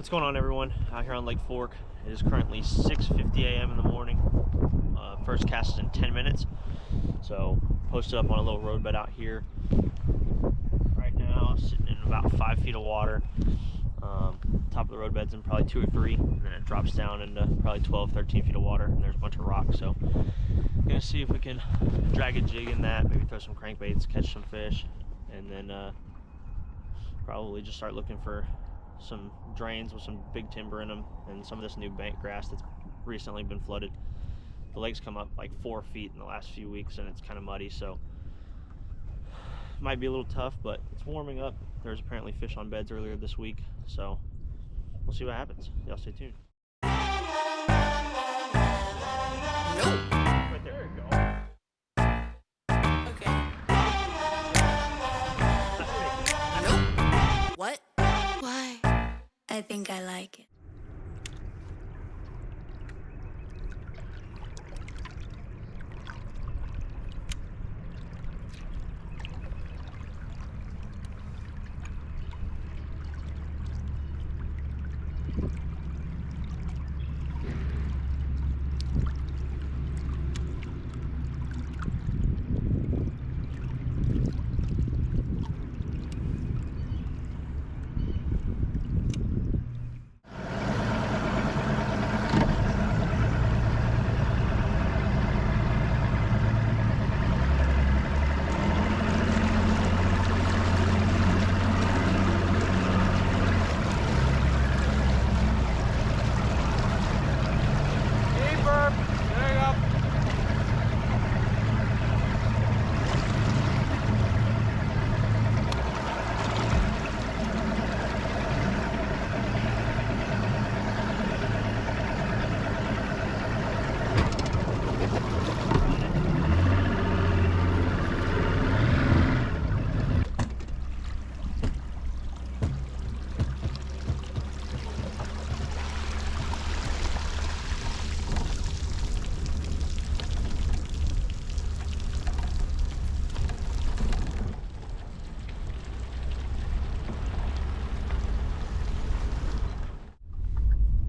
What's going on, everyone? Out here on Lake Fork. It is currently 6:50 a.m. in the morning. First cast is in 10 minutes. So posted up on a little roadbed out here right now, sitting in about 5 feet of water. Top of the roadbed's in probably 2 or 3, and then it drops down into probably 12, 13 feet of water, and there's a bunch of rocks. So I'm gonna see if we can drag a jig in that, maybe throw some crankbaits, catch some fish, and then probably just start looking for some drains with some big timber in them and some of this new bank grass that's recently been flooded. The lake's come up like 4 feet in the last few weeks, and it's kind of muddy, so might be a little tough, but it's warming up. There's apparently fish on beds earlier this week, so we'll see what happens. Y'all stay tuned. Nope. Right there you go. Okay. Nope. What? Why? I think I like it.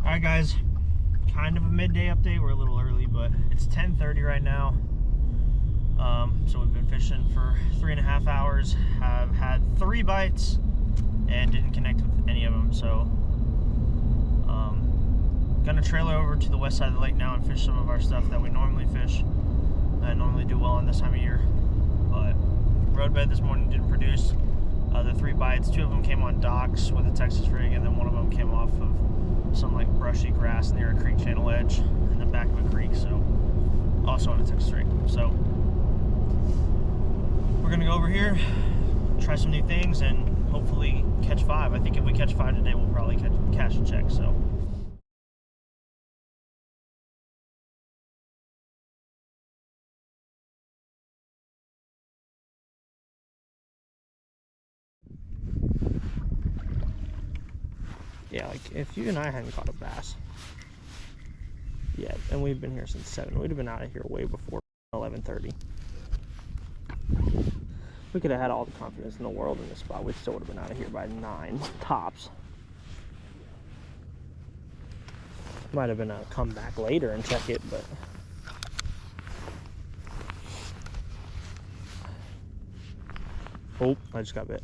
Alright guys, kind of a midday update. We're a little early, but it's 10:30 right now. So we've been fishing for 3.5 hours, have had 3 bites and didn't connect with any of them. So gonna trailer over to the west side of the lake now and fish some of our stuff that we normally fish and normally do well on this time of year. But roadbed this morning didn't produce. The 3 bites, 2 of them came on docks with a Texas rig, and then 1 of them came off of some like brushy grass near a creek channel edge in the back of a creek, so also on a Texas rig. So we're gonna go over here, try some new things, and hopefully catch 5. I think if we catch 5 today, we'll probably cash a check. So yeah, like if you and I hadn't caught a bass yet, and we've been here since 7, we'd have been out of here way before 11:30. We could have had all the confidence in the world in this spot. We still would have been out of here by 9 tops. Might have been a come back later and check it, but oh, I just got bit.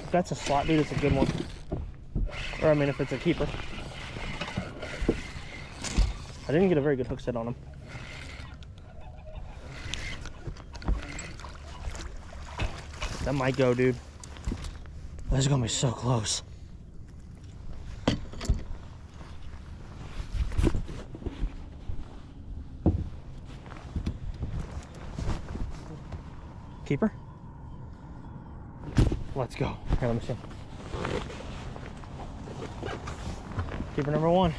If that's a slot, dude, it's a good one. Or I mean, if it's a keeper. I didn't get a very good hook set on him. That might go, dude. This is gonna be so close. Keeper? Let's go. Here, let me see. Keeper number 1.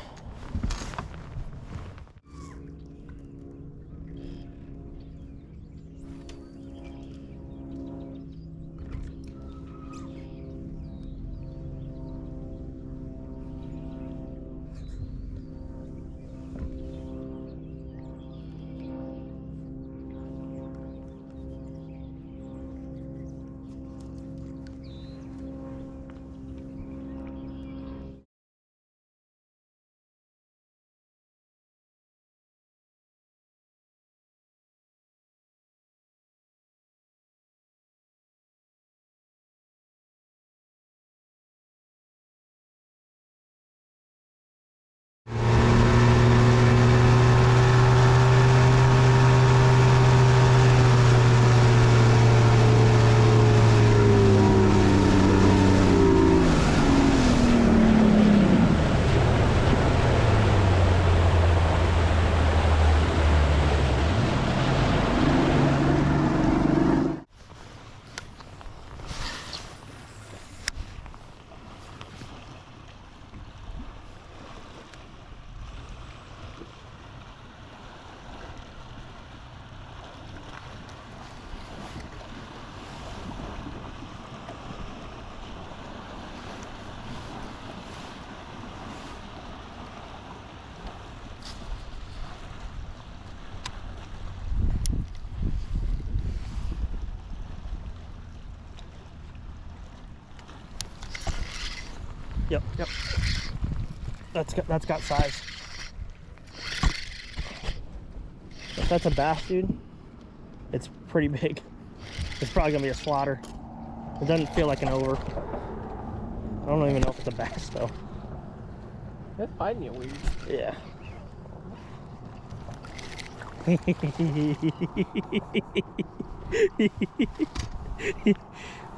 Yep. That's got size. If that's a bass, dude, it's pretty big. It's probably gonna be a slaughter. It doesn't feel like an over. I don't even know if it's a bass though. That's fighting you weird. Yeah.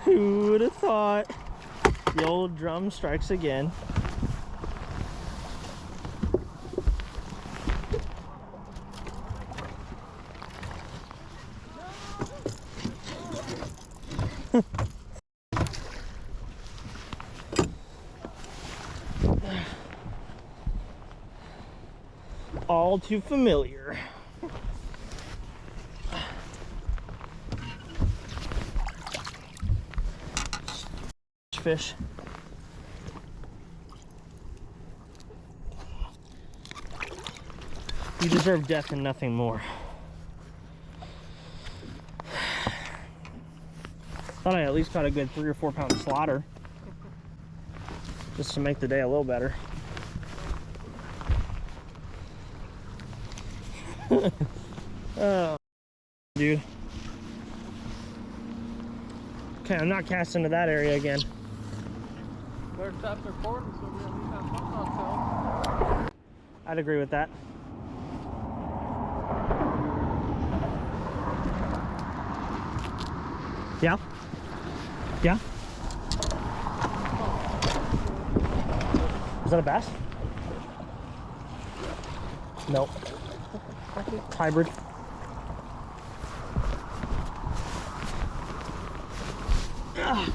Who would have thought? The old drum strikes again. All too familiar. Fish. You deserve death and nothing more. Thought I at least caught a good 3 or 4 pound slaughter. Just to make the day a little better. Oh, dude. Okay, I'm not casting to that area again. Better stop the recording so we at least have something on film. I'd agree with that. Yeah? Yeah? Is that a bass? Nope. Hybrid. Ugh.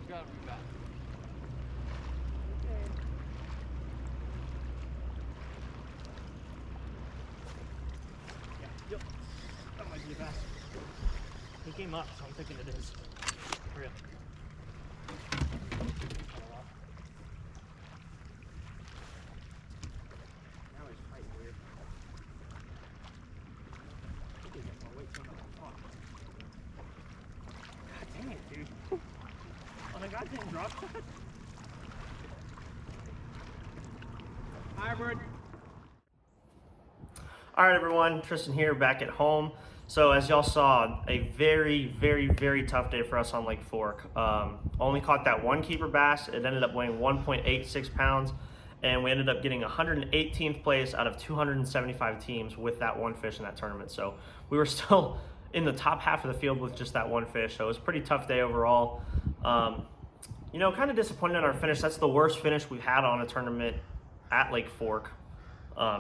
Gotta be back. Yep. That might be a bass. He came up, so I'm thinking it is. For real. Now he's fighting weird. I think he gets more weight than I thought. God dang it, dude. On a goddamn drop shot? Hybrid. All right, everyone, Tristan here, back at home. So as y'all saw, a very tough day for us on Lake Fork. Only caught that one keeper bass. It ended up weighing 1.86 pounds, and we ended up getting 118th place out of 275 teams with that one fish in that tournament. So we were still in the top half of the field with just that one fish. So it was a pretty tough day overall. You know, kind of disappointed in our finish. That's the worst finish we've had on a tournament at Lake Fork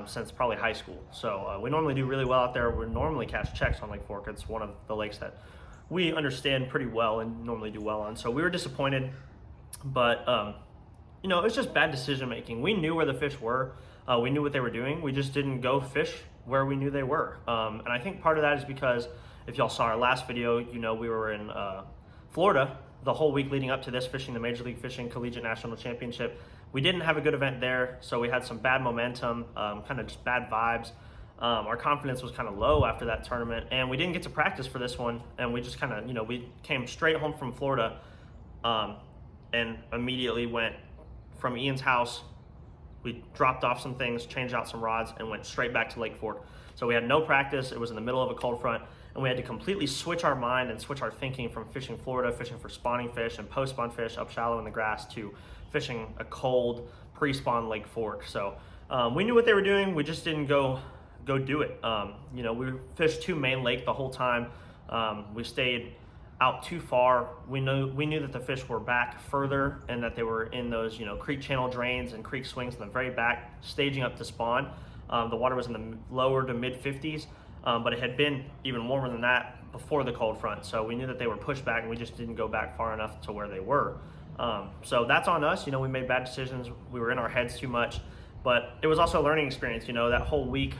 since probably high school. So we normally do really well out there. We normally catch checks on Lake Fork. It's one of the lakes that we understand pretty well and normally do well on. So we were disappointed, but you know, it was just bad decision making. We knew where the fish were. We knew what they were doing. We just didn't go fish where we knew they were. And I think part of that is because if y'all saw our last video, you know, we were in Florida the whole week leading up to this, fishing the Major League Fishing Collegiate National Championship. We didn't have a good event there, so we had some bad momentum, kind of just bad vibes. Our confidence was kind of low after that tournament, and we didn't get to practice for this one, and we just kind of, you know, we came straight home from Florida and immediately went from Ian's house. We dropped off some things, changed out some rods, and went straight back to Lake Fork. So we had no practice. It was in the middle of a cold front, and we had to completely switch our mind and switch our thinking from fishing Florida, fishing for spawning fish and post-spawn fish up shallow in the grass, to fishing a cold pre-spawn Lake Fork. So we knew what they were doing. We just didn't go do it. You know, we fished to Main Lake the whole time. We stayed out too far. We knew that the fish were back further and that they were in those, you know, creek channel drains and creek swings in the very back, staging up to spawn. The water was in the lower to mid 50s, but it had been even warmer than that before the cold front. So we knew that they were pushed back, and we just didn't go back far enough to where they were. So that's on us. You know, we made bad decisions. We were in our heads too much, but it was also a learning experience. You know, that whole week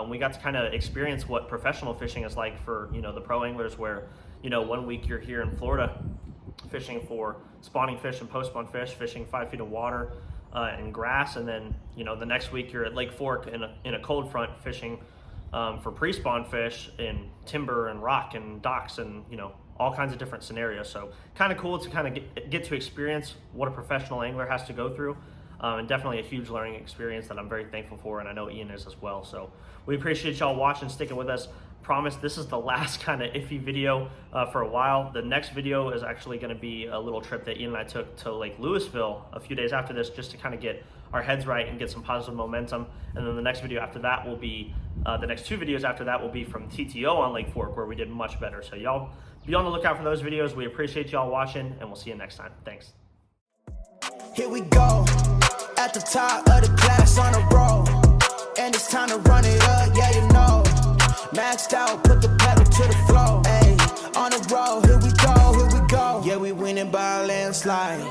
we got to kind of experience what professional fishing is like for, you know, the pro anglers, where, you know, 1 week you're here in Florida fishing for spawning fish and post-spawn fish, fishing 5 feet of water and grass, and then, you know, the next week you're at Lake Fork in a cold front fishing for pre-spawn fish in timber and rock and docks and, you know, all kinds of different scenarios. So kind of cool to kind of get to experience what a professional angler has to go through, and definitely a huge learning experience that I'm very thankful for, and I know Ian is as well. So we appreciate y'all watching, sticking with us. Promise this is the last kind of iffy video for a while. The next video is actually going to be a little trip that Ian and I took to Lake Louisville a few days after this, just to kind of get our heads right and get some positive momentum. And then the next video after that will be, the next 2 videos after that will be from TTO on Lake Fork, where we did much better. So y'all be on the lookout for those videos. We appreciate y'all watching, and we'll see you next time. Thanks. Here we go, at the top of the class on a roll, and it's time to run it up, yeah, you know. Maxed out, put the pedal to the floor, ayy, on the road, here we go, yeah, we winning by a landslide.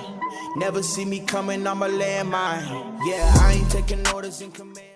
Never see me coming on my landmine, yeah, I ain't taking orders in command.